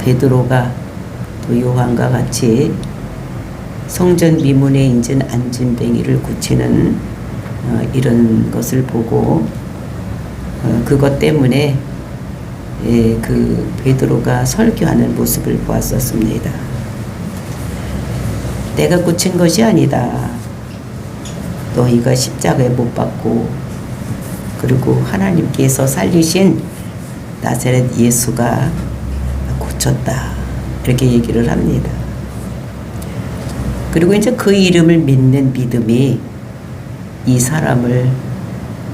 베드로가 또 요한과 같이 성전 미문에 있는 안진뱅이를 고치는 이런 것을 보고 그것 때문에 그 베드로가 설교하는 모습을 보았었습니다. 내가 고친 것이 아니다. 너희가 십자가에 못 박고 그리고 하나님께서 살리신 나사렛 예수가 고쳤다. 이렇게 얘기를 합니다. 그리고 이제 그 이름을 믿는 믿음이 이 사람을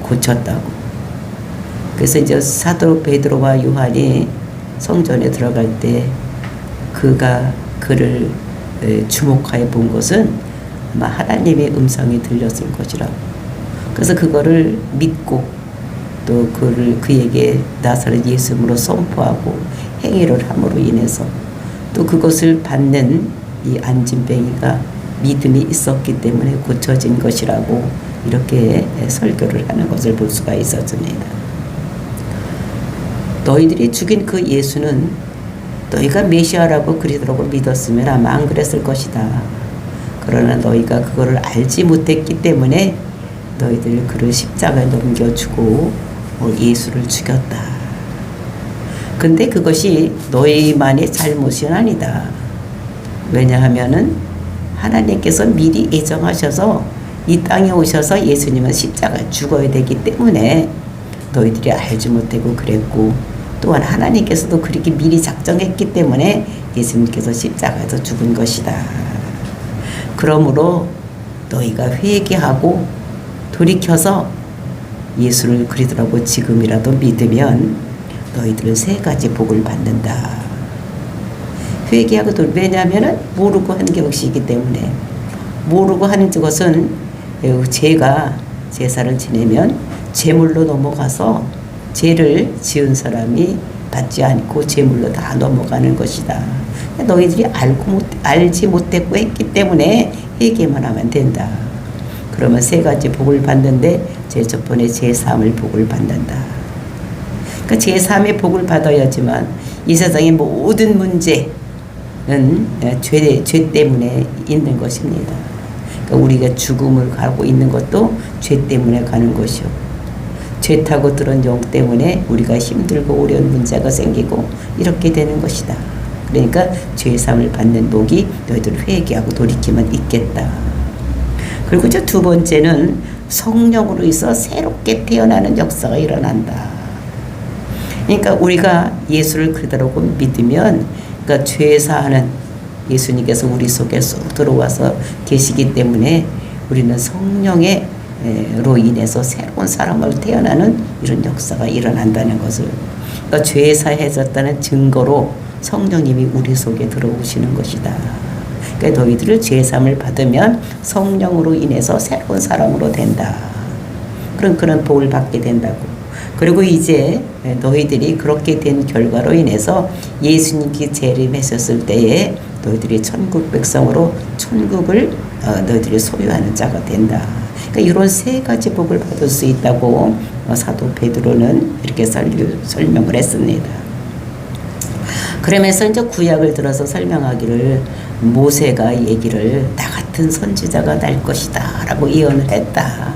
고쳤다고. 그래서 이제 사도 베드로와 요한이 성전에 들어갈 때 그가 그를 주목하여 본 것은 아마 하나님의 음성이 들렸을 것이라고. 그래서 그거를 믿고 또 그에게 나사렛 예수님으로 선포하고 행위를 함으로 인해서 또 그것을 받는 이 안진뱅이가 믿음이 있었기 때문에 고쳐진 것이라고 이렇게 설교를 하는 것을 볼 수가 있었습니다. 너희들이 죽인 그 예수는 너희가 메시아라고 그리스도라고 믿었으면 아마 안 그랬을 것이다. 그러나 너희가 그거를 알지 못했기 때문에 너희들 그를 십자가에 넘겨주고 예수를 죽였다. 근데 그것이 너희만의 잘못은 아니다. 왜냐하면은 하나님께서 미리 예정하셔서 이 땅에 오셔서 예수님은 십자가에 죽어야 되기 때문에 너희들이 알지 못하고 그랬고, 또한 하나님께서도 그렇게 미리 작정했기 때문에 예수님께서 십자가에서 죽은 것이다. 그러므로 너희가 회개하고 돌이켜서 예수를 그리스도라고 지금이라도 믿으면 너희들은 세 가지 복을 받는다. 회개하고 왜냐하면 모르고 하는 것이기 때문에, 모르고 하는 것은 죄가 제사를 지내면 제물로 넘어가서 죄를 지은 사람이 받지 않고 제물로 다 넘어가는 것이다. 너희들이 알지 못했고 했기 때문에 회개만 하면 된다. 그러면 세 가지 복을 받는데 제일 첫 번째 제3의 복을 받는다. 그러니까 제3의 복을 받아야지만 이 세상의 모든 문제는 죄 때문에 있는 것입니다. 그러니까 우리가 죽음을 가고 있는 것도 죄 때문에 가는 것이요. 죄 타고 들은 영 때문에 우리가 힘들고 어려운 문제가 생기고 이렇게 되는 것이다. 그러니까 죄사함을 받는 복이 너희들 회개하고 돌이키면 있겠다. 그리고 이제 두 번째는 성령으로 있어 새롭게 태어나는 역사가 일어난다. 그러니까 우리가 예수를 그대로고 믿으면, 그러니까 죄사하는 예수님께서 우리 속에 쏙 들어와서 계시기 때문에 우리는 성령의 로 인해서 새로운 사람으로 태어나는 이런 역사가 일어난다는 것을, 그러니까 죄사해졌다는 증거로 성령님이 우리 속에 들어오시는 것이다. 그러니까 너희들을 죄사함을 받으면 성령으로 인해서 새로운 사람으로 된다. 그런 복을 받게 된다고. 그리고 이제 너희들이 그렇게 된 결과로 인해서 예수님께 재림하셨을 때에 너희들이 천국 백성으로 천국을 너희들이 소유하는 자가 된다. 그러니까 이런 세 가지 복을 받을 수 있다고 사도 베드로는 이렇게 설명을 했습니다. 그러면서 이제 구약을 들어서 설명하기를 모세가 얘기를 나 같은 선지자가 날 것이다 라고 예언을 했다.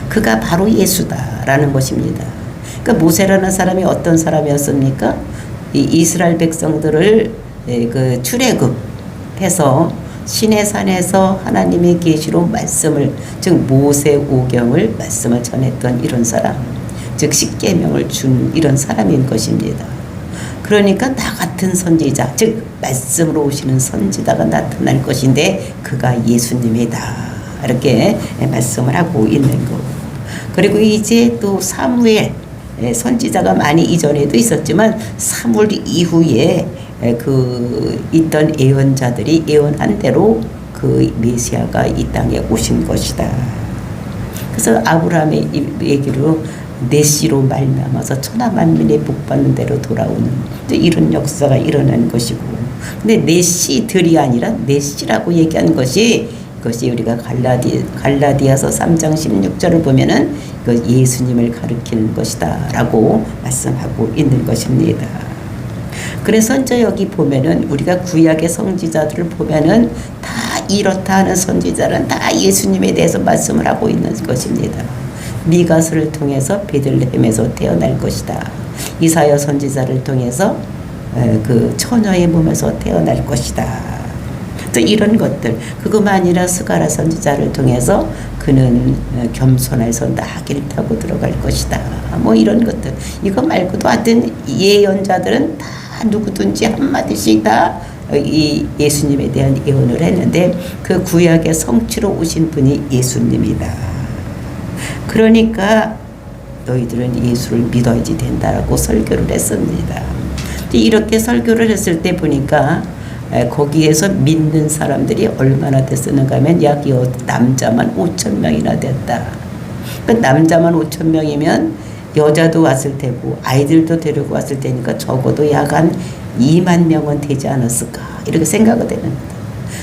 그가 바로 예수다라는 것입니다. 그러니까 모세라는 사람이 어떤 사람이었습니까? 이 이스라엘 백성들을 그 출애굽해서 시내산에서 하나님의 계시로 말씀을, 즉 모세오경을 말씀을 전했던 이런 사람, 즉 십계명을 준 이런 사람인 것입니다. 그러니까 나 같은 선지자, 즉 말씀으로 오시는 선지자가 나타날 것인데 그가 예수님이다, 이렇게 말씀을 하고 있는 거. 그리고 이제 또 사무엘 선지자가 많이 이전에도 있었지만 사무엘 이후에 있던 예언자들이 예언한 대로 그 메시아가 이 땅에 오신 것이다. 그래서 아브라함의 얘기로 내 씨로 말미암아서 천하 만민이 복받는 대로 돌아오는 이런 역사가 일어난 것이고, 근데 내 씨들이 아니라 내 씨라고 얘기한 것이, 이것이 우리가 갈라디아서 3장 16절을 보면은 그 예수님을 가리키는 것이다 라고 말씀하고 있는 것입니다. 그래서 이제 여기 보면은 우리가 구약의 선지자들을 보면은 다 이렇다 하는 선지자는 다 예수님에 대해서 말씀을 하고 있는 것입니다. 미가서를 통해서 베들레헴에서 태어날 것이다. 이사야 선지자를 통해서 그 처녀의 몸에서 태어날 것이다. 또 이런 것들, 그것만 아니라 스가랴 선지자를 통해서 그는 겸손해서 나귀를 타고 들어갈 것이다. 뭐 이런 것들. 이거 말고도 하여튼 예언자들은 다 누구든지 한마디씩 다 이 예수님에 대한 예언을 했는데 그 구약의 성취로 오신 분이 예수님이다. 그러니까 너희들은 예수를 믿어야지 된다라고 설교를 했습니다. 이렇게 설교를 했을 때 보니까 거기에서 믿는 사람들이 얼마나 됐었는가 하면 약 남자만 5,000명이나 됐다. 그 남자만 5,000명이면 여자도 왔을 테고 아이들도 데리고 왔을 테니까 적어도 약 한 2만 명은 되지 않았을까 이렇게 생각이 되는 거다.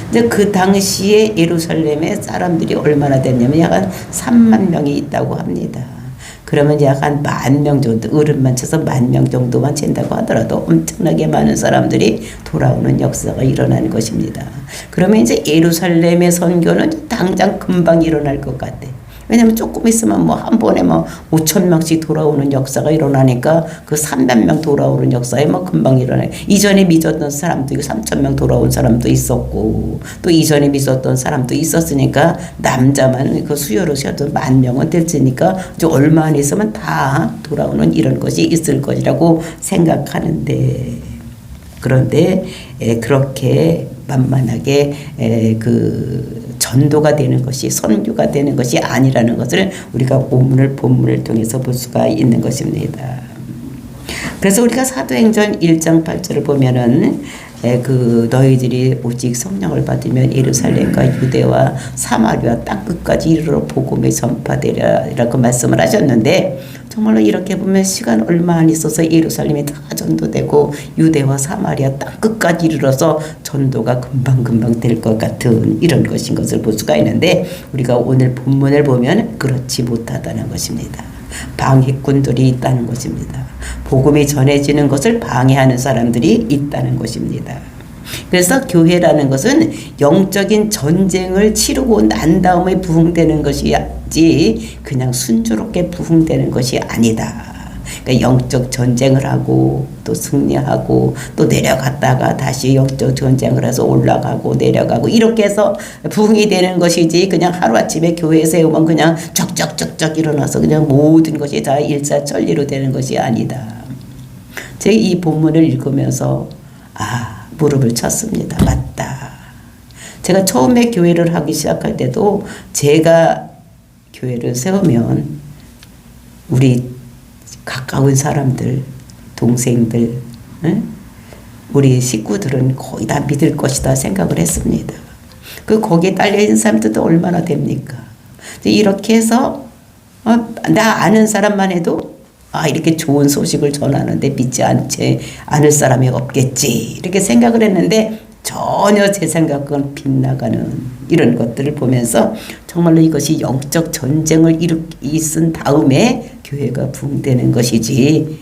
근데 그 당시에 예루살렘에 사람들이 얼마나 됐냐면 약 한 3만 명이 있다고 합니다. 그러면 약 한 10,000명 정도, 어른만 쳐서 10,000명 정도만 잰다고 하더라도 엄청나게 많은 사람들이 돌아오는 역사가 일어나는 것입니다. 그러면 이제 예루살렘의 선교는 당장 금방 일어날 것 같아. 왜냐면 조금 있으면 뭐 한 번에 뭐 5,000명씩 돌아오는 역사가 일어나니까 그 300명 돌아오는 역사에 뭐 금방 일어나요. 이전에 믿었던 사람도 3,000명 돌아온 사람도 있었고 또 이전에 믿었던 사람도 있었으니까 남자만 그 수요로 쉬어도 10,000명은 될 테니까 얼마 안 있으면 다 돌아오는 이런 것이 있을 것이라고 생각하는데 그런데 그렇게 만만하게 그 전도가 되는 것이 선교가 되는 것이 아니라는 것을 우리가 본문을 통해서 볼 수가 있는 것입니다. 그래서 우리가 사도행전 1장 8절을 보면은 그 너희들이 오직 성령을 받으면 예루살렘과 유대와 사마리아 땅끝까지 이르러 복음이 전파되리라고 말씀을 하셨는데 정말로 이렇게 보면 시간 얼마 안 있어서 예루살렘이 다 전도되고 유대와 사마리아 땅끝까지 이르러서 전도가 금방금방 될 것 같은 이런 것인 것을 볼 수가 있는데 우리가 오늘 본문을 보면 그렇지 못하다는 것입니다. 방해꾼들이 있다는 것입니다. 복음이 전해지는 것을 방해하는 사람들이 있다는 것입니다. 그래서 교회라는 것은 영적인 전쟁을 치르고 난 다음에 부흥되는 것이지 그냥 순조롭게 부흥되는 것이 아니다. 그러니까 영적 전쟁을 하고 또 승리하고 또 내려갔다가 다시 영적 전쟁을 해서 올라가고 내려가고 이렇게 해서 부흥이 되는 것이지 그냥 하루아침에 교회에 세우면 그냥 쩍쩍쩍쩍 일어나서 그냥 모든 것이 다 일사천리로 되는 것이 아니다. 제가 이 본문을 읽으면서 무릎을 쳤습니다. 맞다. 제가 처음에 교회를 하기 시작할 때도 제가 교회를 세우면 우리 가까운 사람들, 동생들, 우리 식구들은 거의 다 믿을 것이다 생각을 했습니다. 거기에 딸려있는 사람들도 얼마나 됩니까? 이렇게 해서 나 아는 사람만 해도 이렇게 좋은 소식을 전하는데 믿지 않을 사람이 없겠지 이렇게 생각을 했는데 전혀 제 생각은 빗나가는 이런 것들을 보면서 정말로 이것이 영적 전쟁을 있은 다음에 교회가 부흥되는 것이지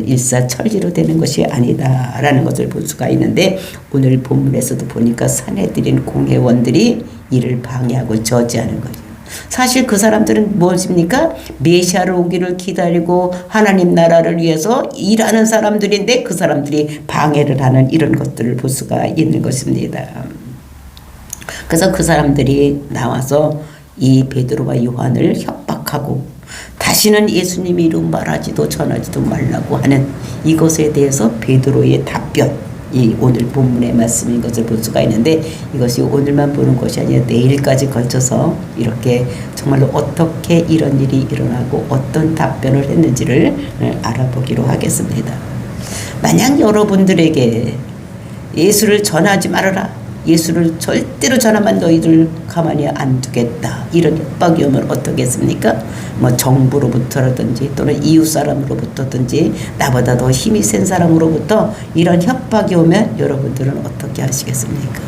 일사천리로 되는 것이 아니다라는 것을 볼 수가 있는데 오늘 본문에서도 보니까 사내들인 공회원들이 이를 방해하고 저지하는 거예요. 사실 그 사람들은 무엇입니까? 메시아를 오기를 기다리고 하나님 나라를 위해서 일하는 사람들인데 그 사람들이 방해를 하는 이런 것들을 볼 수가 있는 것입니다. 그래서 그 사람들이 나와서 이 베드로와 요한을 협박하고 다시는 예수님 이름 말하지도 전하지도 말라고 하는 이것에 대해서 베드로의 답변 이 오늘 본문의 말씀인 것을 볼 수가 있는데 이것이 오늘만 보는 것이 아니라 내일까지 걸쳐서 이렇게 정말로 어떻게 이런 일이 일어나고 어떤 답변을 했는지를 알아보기로 하겠습니다. 만약 여러분들에게 예수를 전하지 말아라. 예수를 절대로 전하면 너희들 가만히 안 두겠다. 이런 협박이 오면 어떻겠습니까? 뭐 정부로부터라든지 또는 이웃 사람으로부터든지 나보다 더 힘이 센 사람으로부터 이런 협박이 오면 여러분들은 어떻게 하시겠습니까?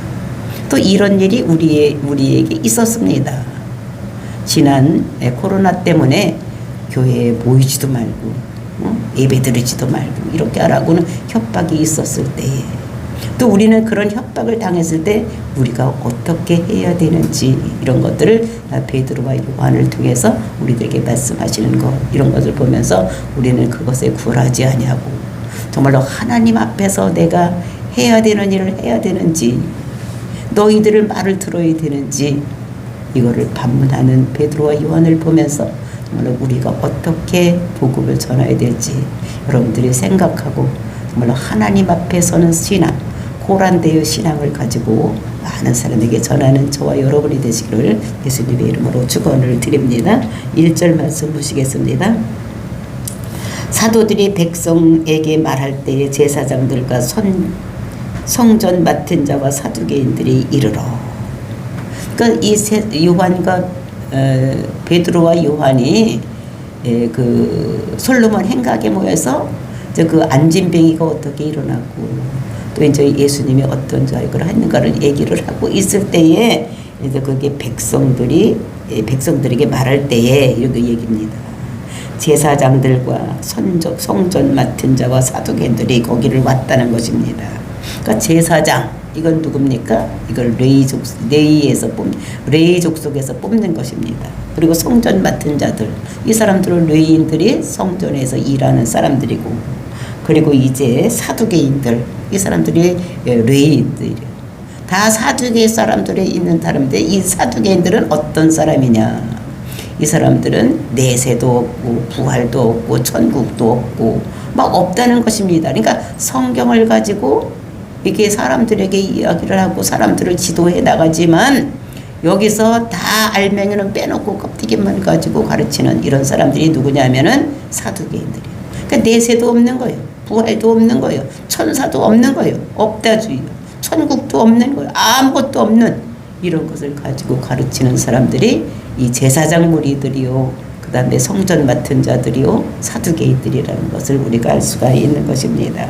또 이런 일이 우리에게 있었습니다. 지난 코로나 때문에 교회에 모이지도 말고 예배 드리지도 말고 이렇게 하라고는 협박이 있었을 때에, 또 우리는 그런 협박을 당했을 때 우리가 어떻게 해야 되는지 이런 것들을 베드로와 요한을 통해서 우리들에게 말씀하시는 것, 이런 것을 보면서 우리는 그것에 굴하지 아니하고 정말로 하나님 앞에서 내가 해야 되는 일을 해야 되는지, 너희들을 말을 들어야 되는지, 이거를 반문하는 베드로와 요한을 보면서 정말로 우리가 어떻게 복음을 전해야 될지 여러분들이 생각하고 정말로 하나님 앞에 서는 신앙, 고란되어 신앙을 가지고 많은 사람에게 전하는 저와 여러분이 되시기를 예수님의 이름으로 축원을 드립니다. 1절 말씀 보시겠습니다. 사도들이 백성에게 말할 때에 제사장들과 성전 맡은 자와 사두개인들이 이르러, 그러니까 이 요한과 베드로와 요한이 그 솔로몬 행각에 모여서 그 안진뱅이가 어떻게 일어났고 또 이제 예수님이 어떤 자격을 했는가를 얘기를 하고 있을 때에 이제 그게 백성들에게 말할 때에 이렇게 얘기입니다. 제사장들과 성전 맡은 자와 사두개인들이 거기를 왔다는 것입니다. 그러니까 제사장, 이건 누굽니까? 이걸 레위 족속에서 뽑는 것입니다. 그리고 성전 맡은 자들, 이 사람들은 레위인들이 성전에서 일하는 사람들이고, 그리고 이제 사두개인들, 이 사람들이 레위인들이에요. 다 사두개 사람들이 있는 사람인데, 이 사두개인들은 어떤 사람이냐? 이 사람들은 내세도 없고 부활도 없고 천국도 없고 막 없다는 것입니다. 그러니까 성경을 가지고 이게 사람들에게 이야기를 하고 사람들을 지도해 나가지만 여기서 다 알맹이는 빼놓고 껍데기만 가지고 가르치는 이런 사람들이 누구냐면은 사두개인들이에요. 그러니까 내세도 없는 거예요. 부활도 없는 거예요. 천사도 없는 거예요. 없다주의. 천국도 없는 거예요. 아무것도 없는 이런 것을 가지고 가르치는 사람들이 이 제사장 무리들이요, 그 다음에 성전 맡은 자들이요, 사두개인들이라는 것을 우리가 알 수가 있는 것입니다.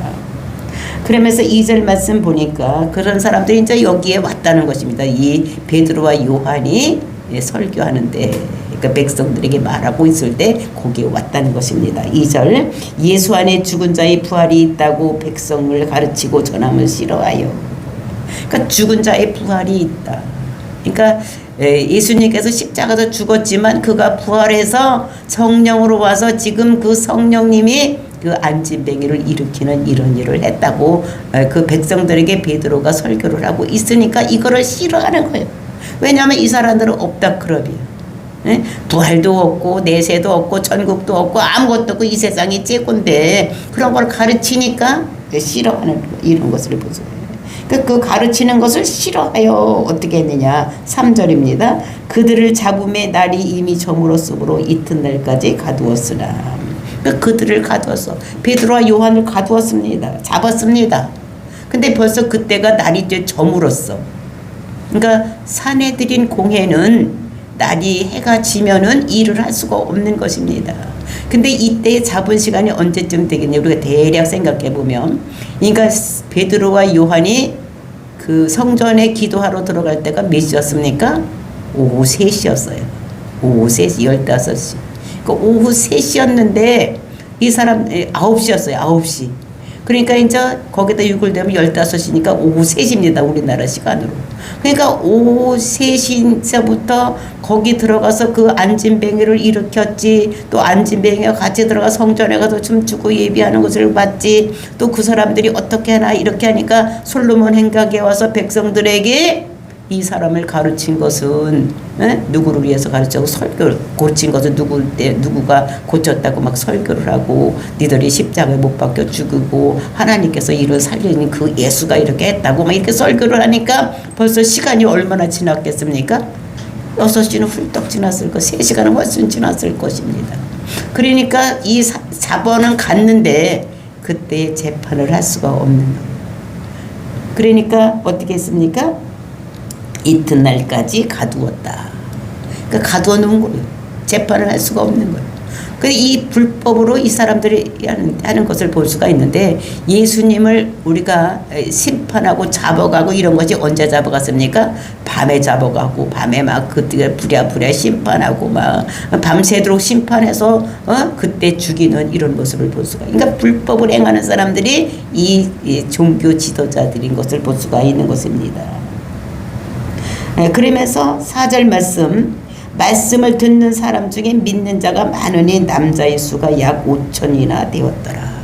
그러면서 2절 말씀 보니까 그런 사람들이 이제 여기에 왔다는 것입니다. 이 베드로와 요한이 설교하는데, 그러니까 백성들에게 말하고 있을 때 거기에 왔다는 것입니다. 2절, 예수 안에 죽은 자의 부활이 있다고 백성을 가르치고 전함을 싫어하여. 그러니까 죽은 자의 부활이 있다. 그러니까 예수님께서 십자가에서 죽었지만 그가 부활해서 성령으로 와서 지금 그 성령님이 그 안진뱅이를 일으키는 이런 일을 했다고 그 백성들에게 베드로가 설교를 하고 있으니까 이거를 싫어하는 거예요. 왜냐하면 이 사람들은 없다 그럽이에요. 부활도 없고 내세도 없고 천국도 없고 아무것도 없고 이 세상이 최고인데 그런 걸 가르치니까 싫어하는 이런 것을 보세요. 그 가르치는 것을 싫어하여 어떻게 했느냐. 3절입니다. 그들을 잡음의 날이 이미 저물었으므로 이튿날까지 가두었으나. 그들을 가두었어. 베드로와 요한을 가두었습니다. 잡았습니다. 근데 벌써 그때가 날이 이제 저물었어. 그러니까 사내들인 공회는 날이 해가 지면은 일을 할 수가 없는 것입니다. 근데 이때 잡은 시간이 언제쯤 되겠냐. 우리가 대략 생각해 보면, 그러니까 베드로와 요한이 그 성전에 기도하러 들어갈 때가 몇 시였습니까? 오후 3시였어요. 오후 3시, 15시. 그 오후 3시였는데 이 사람 9시였어요. 9시. 그러니까 이제 거기다 6을 되면 15시니까 오후 3시입니다. 우리나라 시간으로. 그러니까 오후 3시서부터 거기 들어가서 그 안진뱅이를 일으켰지. 또 안진뱅이가 같이 들어가 성전에 가서 춤추고 예비하는 것을 봤지. 또 그 사람들이 어떻게 하나 이렇게 하니까 솔로몬 행각에 와서 백성들에게 이 사람을 가르친 것은 누구를 위해서 가르치고 설교를 고친 것은 누구가 고쳤다고 막 설교를 하고 니들이 십자가에 못 박혀 죽고 하나님께서 이를 살리는 그 예수가 이렇게 했다고 막 이렇게 설교를 하니까 벌써 시간이 얼마나 지났겠습니까? 6시는 훌떡 지났을 것, 3시간은 훨씬 지났을 것입니다. 그러니까 이 사번은 갔는데 그때 재판을 할 수가 없는 거예요. 그러니까 어떻게 했습니까? 이튿날까지 가두었다. 그러니까 가두어 놓은 거예요. 재판을 할 수가 없는 거예요. 이 불법으로 이 사람들이 하는 것을 볼 수가 있는데, 예수님을 우리가 심판하고 잡아가고 이런 것이 언제 잡아갔습니까? 밤에 잡아가고, 밤에 막 그때 부랴부랴 심판하고 막 밤새도록 심판해서 그때 죽이는 이런 모습을 볼 수가. 그러니까 불법을 행하는 사람들이 이 종교 지도자들인 것을 볼 수가 있는 것입니다. 그러면서 4절 말씀을 듣는 사람 중에 믿는 자가 많으니 남자의 수가 약 5천이나 되었더라.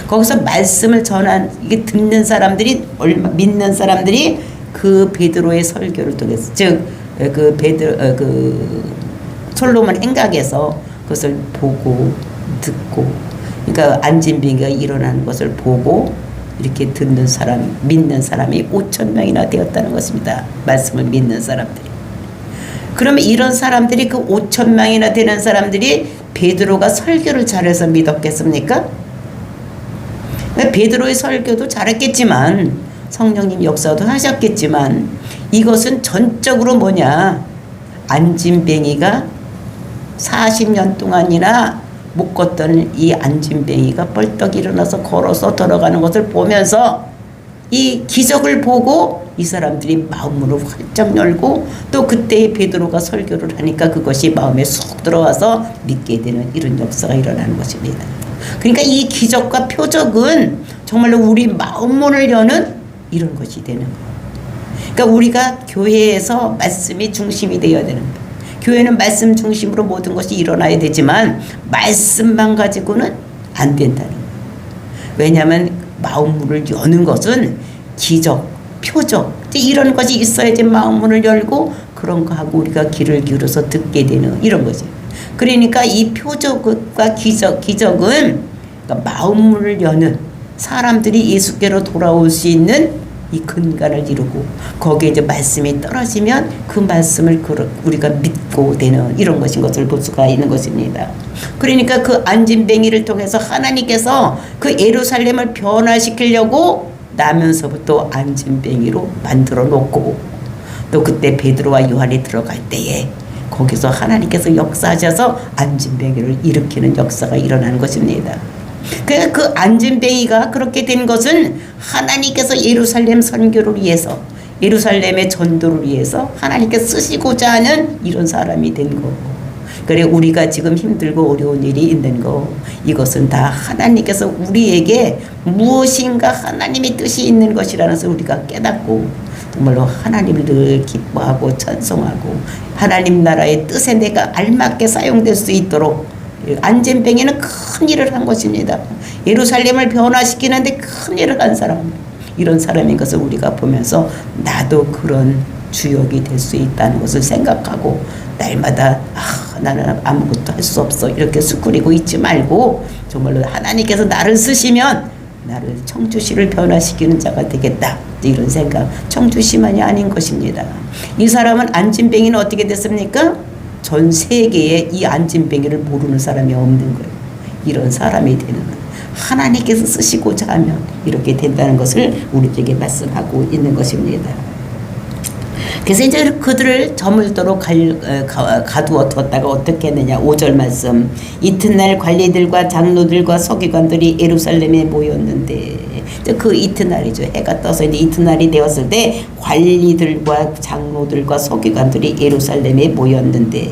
거기서 말씀을 이게 듣는 사람들이 믿는 사람들이 그 베드로의 설교를 통해서, 즉 솔로몬 행각에서 그것을 보고 듣고, 그러니까 안진뱅이가 일어나는 것을 보고 이렇게 듣는 사람, 믿는 사람이 5천 명이나 되었다는 것입니다. 말씀을 믿는 사람들이. 그러면 이런 사람들이, 그 5천 명이나 되는 사람들이 베드로가 설교를 잘해서 믿었겠습니까? 베드로의 설교도 잘했겠지만, 성령님 역사도 하셨겠지만, 이것은 전적으로 뭐냐, 안진뱅이가 40년 동안이나 못 걷던 이 안진뱅이가 벌떡 일어나서 걸어서 들어가는 것을 보면서 이 기적을 보고 이 사람들이 마음으로 활짝 열고, 또 그때 베드로가 설교를 하니까 그것이 마음에 쏙 들어와서 믿게 되는 이런 역사가 일어나는 것입니다. 그러니까 이 기적과 표적은 정말로 우리 마음문을 여는 이런 것이 되는 거예요. 그러니까 우리가 교회에서 말씀이 중심이 되어야 되는 거예요. 교회는 말씀 중심으로 모든 것이 일어나야 되지만 말씀만 가지고는 안 된다는 거예요. 왜냐하면 마음문을 여는 것은 기적, 표적 이런 것이 있어야지 마음문을 열고 그런 거 하고 우리가 귀를 기울여서 듣게 되는 이런 거죠. 그러니까 이 표적과 기적은 그러니까 마음문을 여는, 사람들이 예수께로 돌아올 수 있는 이 근간을 이루고, 거기에 이제 말씀이 떨어지면 그 말씀을 우리가 믿고 되는 이런 것을 볼 수가 있는 것입니다. 그러니까 그 안진뱅이를 통해서 하나님께서 그 예루살렘을 변화시키려고 나면서부터 안진뱅이로 만들어 놓고, 또 그때 베드로와 요한이 들어갈 때에 거기서 하나님께서 역사하셔서 안진뱅이를 일으키는 역사가 일어나는 것입니다. 그러니까 그 안진뱅이가 그렇게 된 것은 하나님께서 예루살렘 선교를 위해서, 예루살렘의 전도를 위해서 하나님께서 쓰시고자 하는 이런 사람이 된 거고, 그래 우리가 지금 힘들고 어려운 일이 있는 거, 이것은 다 하나님께서 우리에게 무엇인가 하나님의 뜻이 있는 것이라는 것을 우리가 깨닫고 정말로 하나님을 늘 기뻐하고 찬송하고 하나님 나라의 뜻에 내가 알맞게 사용될 수 있도록, 안진뱅이는 큰 일을 한 것입니다. 예루살렘을 변화시키는데 큰 일을 한 사람, 이런 사람인 것을 우리가 보면서 나도 그런 주역이 될 수 있다는 것을 생각하고, 날마다 나는 아무것도 할 수 없어 이렇게 수그리고 있지 말고 정말로 하나님께서 나를 쓰시면 나를 청주시를 변화시키는 자가 되겠다, 이런 생각, 청주시만이 아닌 것입니다. 이 사람은, 안진뱅이는 어떻게 됐습니까? 전 세계에 이 안진뱅이를 모르는 사람이 없는 거예요. 이런 사람이 되는 거예요. 하나님께서 쓰시고자 하면 이렇게 된다는 것을 우리에게 말씀하고 있는 것입니다. 그래서 이제 그들을 저물도록 가두어 뒀다가 어떻게 했느냐. 5절 말씀. 이튿날 관리들과 장로들과 서기관들이 예루살렘에 모였는데, 그 이튿날이죠. 해가 떠서 이제 이튿날이 되었을 때 관리들과 장로들과 서기관들이 예루살렘에 모였는데,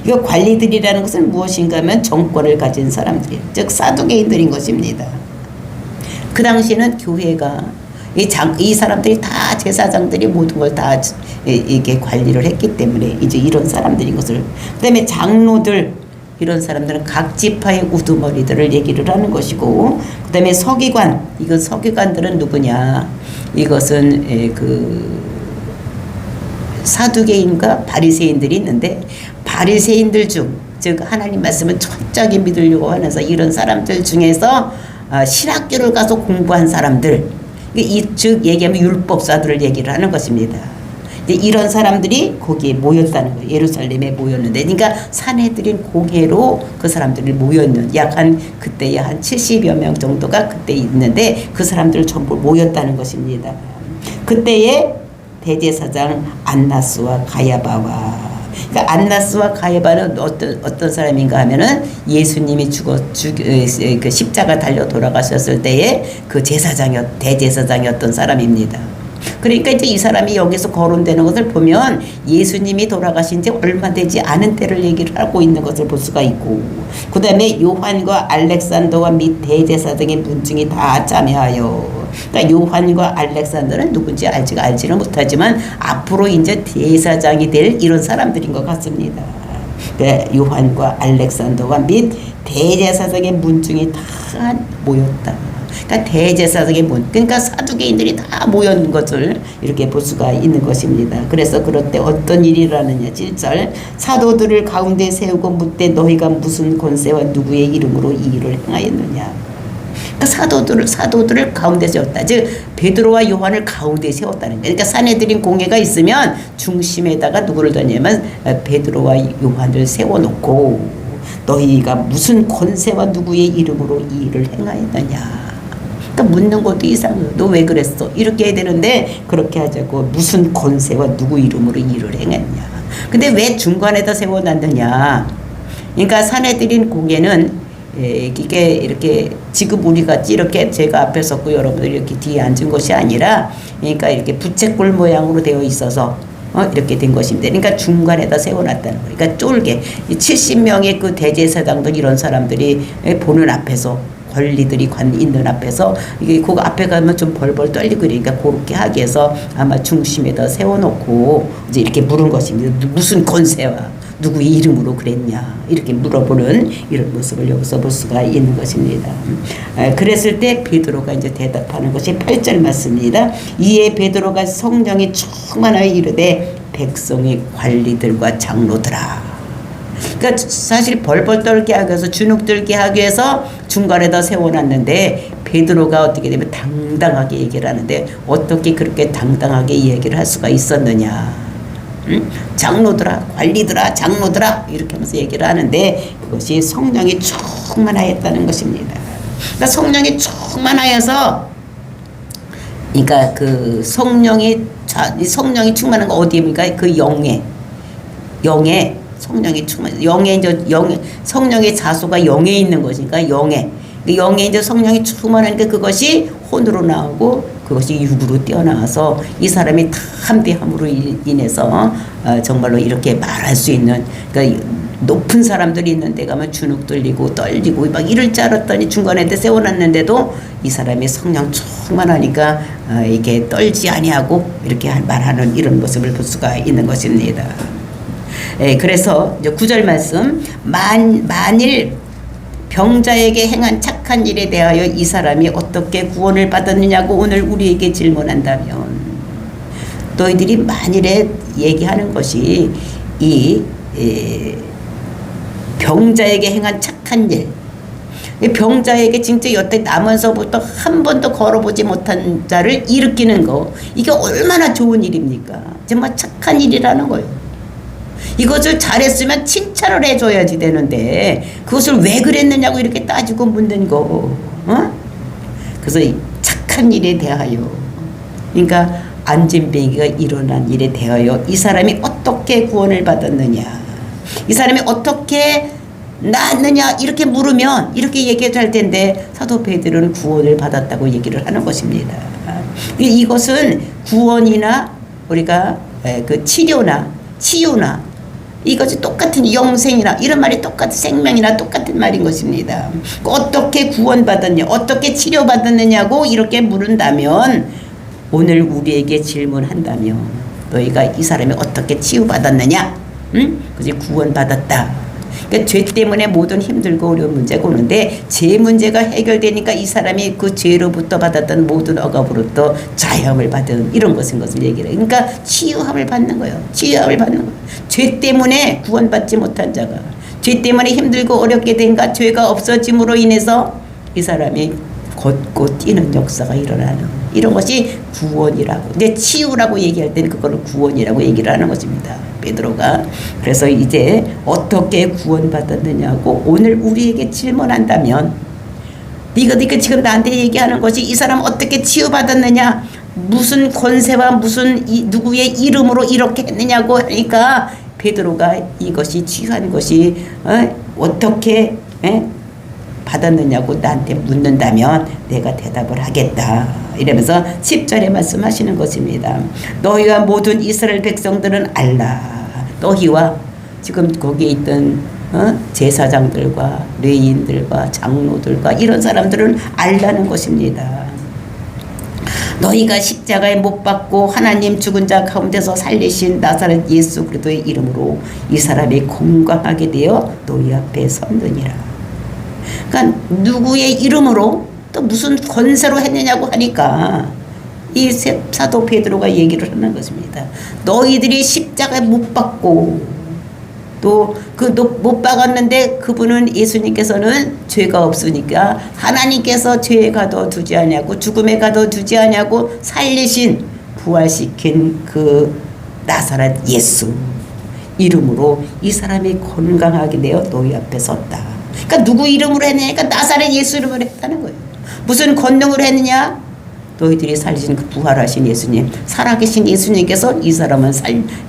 이거 관리들이라는 것은 무엇인가 하면 정권을 가진 사람들, 즉 사두개인들인 것입니다. 그 당시에는 교회가 이 사람들이 다 제사장들이 모든 걸 다 이게 관리를 했기 때문에 이제 이런 사람들인 것을, 그다음에 장로들, 이런 사람들은 각 지파의 우두머리들을 얘기를 하는 것이고, 그다음에 서기관, 이거 서기관들은 누구냐? 이것은 그 사두개인과 바리새인들이 있는데, 바리새인들 중, 즉 하나님 말씀을 철저하게 믿으려고 하면서 이런 사람들 중에서 신학교를 가서 공부한 사람들, 즉 얘기하면 율법사들을 얘기를 하는 것입니다. 이런 사람들이 거기에 모였다는 거예요. 예루살렘에 모였는데, 그러니까 산헤드린 공회로 그 사람들이 모였는, 약 한 그때에 한 70여 명 정도가 그때 있는데 그 사람들 전부 모였다는 것입니다. 그때에 대제사장 안나스와 가야바와 그러니까 안나스와 가야바는 어떤 사람인가 하면은 예수님이 그 십자가 달려 돌아가셨을 때에 그 대제사장이었던 사람입니다. 그러니까 이제 이 사람이 여기서 거론되는 것을 보면 예수님이 돌아가신 지 얼마 되지 않은 때를 얘기를 하고 있는 것을 볼 수가 있고, 그 다음에 요한과 알렉산더와 및 대제사장의 문중이 다 참여하여, 그러니까 요한과 알렉산더는 누군지 알지는 못하지만 앞으로 이제 대사장이 될 이런 사람들인 것 같습니다. 그러니까 요한과 알렉산더와 및 대제사장의 문중이 다 모였다. 그러니까 대제사장의 그러니까 사두개인들이 다 모인 것을 이렇게 볼 수가 있는 것입니다. 그래서 그럴 때 어떤 일이 일어나느냐. 7절 사도들을 가운데 세우고 묻되 너희가 무슨 권세와 누구의 이름으로 이 일을 행하였느냐. 그러니까 사도들을 가운데 세웠다. 즉 베드로와 요한을 가운데 세웠다는 거예요. 그러니까 사내들인 공회가 있으면 중심에다가 누구를 뒀냐면 베드로와 요한을 세워놓고 너희가 무슨 권세와 누구의 이름으로 이 일을 행하였느냐. 그러니까 묻는 것도 이상해. 너 왜 그랬어? 이렇게 해야 되는데 그렇게 하자고. 무슨 권세와 누구 이름으로 이 일을 행했냐. 근데 왜 중간에다 세워놨느냐. 그러니까 사내들인 공회는 이게 이렇게 지금 우리 같이 이렇게 제가 앞에 섰고 여러분들이 이렇게 뒤에 앉은 것이 아니라, 그러니까 이렇게 부채꼴 모양으로 되어 있어서 이렇게 된 것인데, 그러니까 중간에다 세워놨다는 거예요. 그러니까 쫄게 70명의 그 대제사장들 이런 사람들이 보는 앞에서, 권리들이 있는 앞에서, 이게 그 앞에 가면 좀 벌벌 떨리고 그러니까 그렇게 하기 위해서 아마 중심에다 세워놓고 이제 이렇게 물은 것입니다. 무슨 권세와 누구의 이름으로 그랬냐, 이렇게 물어보는 이런 모습을 여기서 볼 수가 있는 것입니다. 그랬을 때 베드로가 이제 대답하는 것이 8절 말씀입니다. 이에 베드로가 성령이 충만하여 이르되 백성의 관리들과 장로들아. 그러니까 사실 벌벌 떨게 하기 위해서, 주눅 들게 하기 위해서 중간에다 세워놨는데, 베드로가 어떻게 되면 당당하게 얘기를 하는데, 어떻게 그렇게 당당하게 얘기를 할 수가 있었느냐. 장로들아, 관리들아, 장로들아 이렇게 하면서 얘기를 하는데, 그것이 성령이 충만하였다는 것입니다. 그러니까 성령이 충만하여서, 그러니까 그 성령이 충만한 거 어디입니까? 그 영에 성령이 충만, 성령의 자소가 영에 있는 것이니까 영에 이제 성령이 충만하니까 그것이 혼으로 나오고 그것이 육으로 뛰어나와서 이 사람이 담대함으로 인해서 정말로 이렇게 말할 수 있는, 그러니까 높은 사람들이 있는 데 가면 주눅 들리고 떨리고 막 이럴 줄 알았더니 중간에 세워놨는데도 이 사람이 성령 충만하니까 이게 떨지 아니하고 이렇게 말하는 이런 모습을 볼 수가 있는 것입니다. 그래서 이제 9절 말씀, 만일 병자에게 행한 착한 일에 대하여 이 사람이 어떻게 구원을 받았느냐고 오늘 우리에게 질문한다면, 너희들이 만일에 얘기하는 것이 이 병자에게 행한 착한 일, 병자에게 진짜 여태 나면서부터 한 번도 걸어보지 못한 자를 일으키는 거, 이게 얼마나 좋은 일입니까? 정말 착한 일이라는 거예요. 이것을 잘했으면 칭찬을 해줘야지 되는데 그것을 왜 그랬느냐고 이렇게 따지고 묻는 거. 그래서 착한 일에 대하여, 그러니까 안진뱅이가 일어난 일에 대하여 이 사람이 어떻게 구원을 받았느냐, 이 사람이 어떻게 나았느냐 이렇게 물으면 이렇게 얘기해도 할 텐데, 사도 베드로는 구원을 받았다고 얘기를 하는 것입니다. 이것은 구원이나 우리가 그 치료나 치유나 이것이 똑같은 영생이나 이런 말이 똑같은 생명이나 똑같은 말인 것입니다. 어떻게 구원받았냐, 어떻게 치료받았느냐고 이렇게 물은다면, 오늘 우리에게 질문한다면 너희가 이 사람이 어떻게 치유받았느냐, 그것이 구원받았다. 그러니까 죄 때문에 모든 힘들고 어려운 문제가 오는데, 죄 문제가 해결되니까 이 사람이 그 죄로부터 받았던 모든 억압으로부터 자유함을 받은 이런 것을 얘기를 해요. 그러니까 치유함을 받는 거예요. 치유함을 받는 거예요. 죄 때문에 구원받지 못한 자가, 죄 때문에 힘들고 어렵게 된가, 죄가 없어짐으로 인해서 이 사람이 걷고 뛰는 역사가 일어나는 이런 것이 구원이라고. 근데 치유라고 얘기할 때는 그거를 구원이라고 얘기를 하는 것입니다, 베드로가. 그래서 이제 어떻게 구원받았느냐고 오늘 우리에게 질문한다면, 네가 지금 나한테 얘기하는 것이 이 사람 어떻게 치유받았느냐, 무슨 권세와 무슨 누구의 이름으로 이렇게 했느냐고 하니까 베드로가 이것이 취한 것이 어떻게 받았느냐고 나한테 묻는다면 내가 대답을 하겠다. 이러면서 10절에 말씀하시는 것입니다. 너희와 모든 이스라엘 백성들은 알라. 너희와 지금 거기에 있던 제사장들과 레위인들과 장로들과 이런 사람들은 알라는 것입니다. 너희가 십자가에 못 박고 하나님 죽은 자 가운데서 살리신 나사렛 예수 그리스도의 이름으로 이 사람이 건강하게 되어 너희 앞에 섰느니라. 그러니까 누구의 이름으로 또 무슨 권세로 했느냐고 하니까 이 사도 베드로가 얘기를 하는 것입니다. 너희들이 십자가에 못 박고 또 못 박았는데 그분은 예수님께서는 죄가 없으니까 하나님께서 죄에 가둬두지 않냐고 죽음에 가둬두지 않냐고 살리신 부활시킨 그 나사렛 예수 이름으로 이 사람이 건강하게 되어 너희 앞에 섰다. 그러니까 누구 이름으로 했느냐? 나사렛 예수 이름으로 했다는 거예요. 무슨 권능으로 했느냐? 너희들이 살리신 그 부활하신 예수님, 살아계신 예수님께서 이 사람은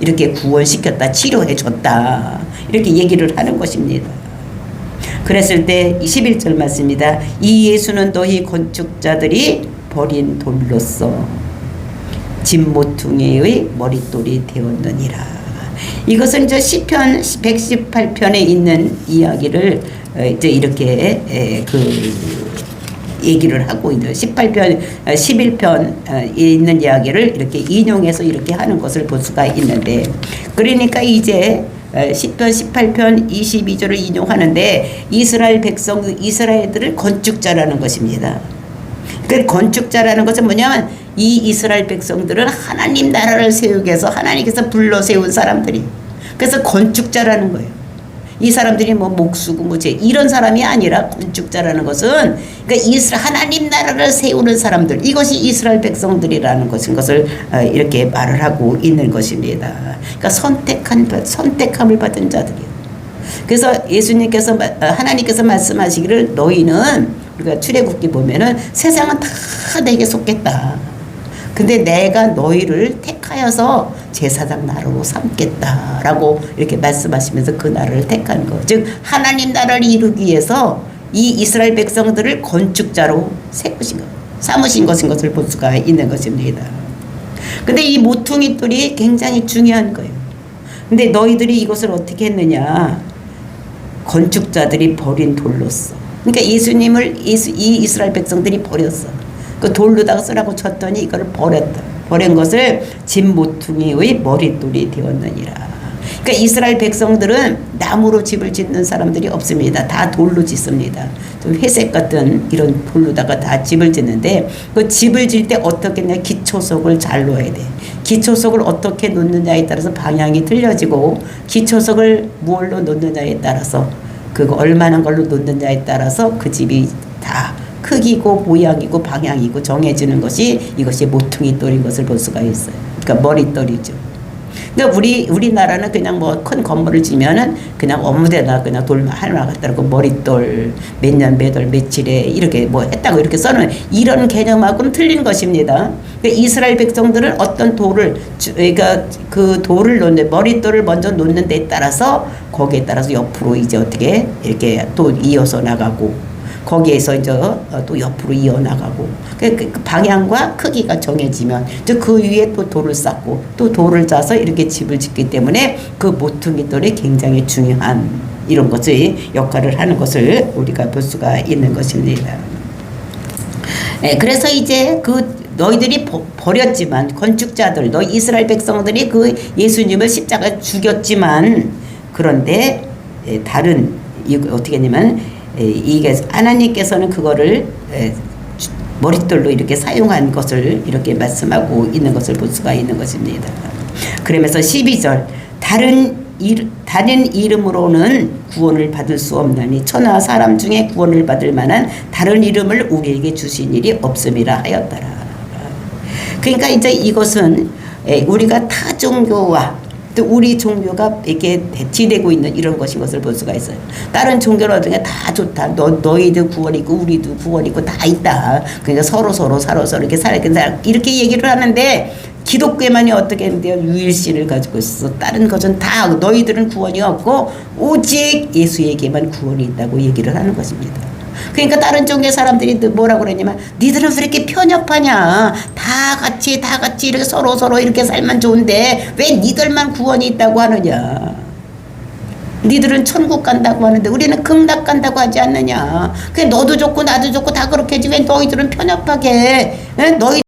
이렇게 구원시켰다, 치료해줬다. 이렇게 얘기를 하는 것입니다. 그랬을 때 21절 말씀입니다. 이 예수는 너희 건축자들이 버린 돌로서 진모퉁이의 머릿돌이 되었느니라. 이것은 이제 시편 118편에 있는 이야기를 이제 이렇게 얘기를 하고 있는 18편, 11편에 있는 이야기를 이렇게 인용해서 이렇게 하는 것을 볼 수가 있는데, 그러니까 이제 시편 18편 22절을 인용하는데 이스라엘 백성, 이스라엘들을 건축자라는 것입니다. 그 건축자라는 것은 뭐냐면 이 이스라엘 백성들은 하나님 나라를 세우기 위해서 하나님께서 불러 세운 사람들이, 그래서 건축자라는 거예요. 이 사람들이 뭐 목수고 뭐제 이런 사람이 아니라 건축자라는 것은 그러니까 하나님 나라를 세우는 사람들, 이것이 이스라엘 백성들이라는 것을 이렇게 말을 하고 있는 것입니다. 그러니까 선택함을 받은 자들이요. 그래서 예수님께서 하나님께서 말씀하시기를 너희는, 우리가 출애굽기 보면은 세상은 다 내게 속겠다. 근데 내가 너희를 택하여서 제사장 나라로 삼겠다라고 이렇게 말씀하시면서 그 나라를 택한 거. 즉 하나님 나라를 이루기 위해서 이 이스라엘 백성들을 건축자로 세우신 것, 삼으신 것을 볼 수가 있는 것입니다. 근데 이 모퉁이 돌이 굉장히 중요한 거예요. 근데 너희들이 이것을 어떻게 했느냐? 건축자들이 버린 돌로서. 그러니까 예수님을 이 이스라엘 백성들이 버렸어. 그 돌로다가 쓰라고 쳤더니 이걸 버렸다. 버린 것을 진모퉁이의 머릿돌이 되었느니라. 그러니까 이스라엘 백성들은 나무로 집을 짓는 사람들이 없습니다. 다 돌로 짓습니다. 좀 회색 같은 이런 돌로다가 다 집을 짓는데, 그 집을 질 때 어떻게 했냐? 기초석을 잘 놓아야 돼. 기초석을 어떻게 놓느냐에 따라서 방향이 틀려지고, 기초석을 무얼로 놓느냐에 따라서, 그거 얼마나 걸로 놓느냐에 따라서 그 집이 다 크기고 모양이고 방향이고 정해지는 것이, 이것이 모퉁이 돌인 것을 볼 수가 있어요. 그러니까 머릿돌이죠. 그러니까 우리나라는 그냥 뭐 큰 건물을 지면은 그냥 아무데나 그냥 돌 하나 갖다 놓고 머릿돌 몇 년 몇 월 며칠에 이렇게 뭐 했다고 이렇게 써는 이런 개념하고는 틀린 것입니다. 그러니까 이스라엘 백성들은 어떤 돌을, 그러니까 그 돌을 놓는, 머릿돌을 먼저 놓는 데 따라서 거기에 따라서 옆으로 이제 어떻게 이렇게 또 이어서 나가고, 거기에서 이제 또 옆으로 이어나가고, 그 방향과 크기가 정해지면 그 위에 또 돌을 쌓고 또 돌을 짜서 이렇게 집을 짓기 때문에 그 모퉁이 돌이 굉장히 중요한 이런 것의 역할을 하는 것을 우리가 볼 수가 있는 것입니다. 그래서 이제 그 너희들이 버렸지만, 건축자들, 너희 이스라엘 백성들이 그 예수님을 십자가에 죽였지만, 그런데 다른 어떻게 했냐면 이게 하나님께서는 그거를 머릿돌로 이렇게 사용한 것을 이렇게 말씀하고 있는 것을 볼 수가 있는 것입니다. 그러면서 12절 다른 이름으로는 구원을 받을 수 없나니 천하 사람 중에 구원을 받을 만한 다른 이름을 우리에게 주신 일이 없음이라 하였더라. 그러니까 이제 이것은 우리가 타 종교와 또 우리 종교가 이렇게 대치되고 있는 이런 것을 볼 수가 있어요. 다른 종교는 어떻게 다 좋다. 너희도 구원이고 우리도 구원이고 다 있다. 그러니까 서로 이렇게 살아 이렇게 얘기를 하는데, 기독교만이 어떻게 했는데요? 유일신을 가지고 있어. 다른 것은 다 너희들은 구원이 없고 오직 예수에게만 구원이 있다고 얘기를 하는 것입니다. 그러니까 다른 종교 사람들이 뭐라고 그러냐면 니들은 왜 이렇게 편협하냐. 다 같이 이렇게 서로 이렇게 살면 좋은데 왜 니들만 구원이 있다고 하느냐. 니들은 천국 간다고 하는데 우리는 극락 간다고 하지 않느냐. 그냥 너도 좋고 나도 좋고 다 그렇게 하지 왜 너희들은 편협하게 해? 너희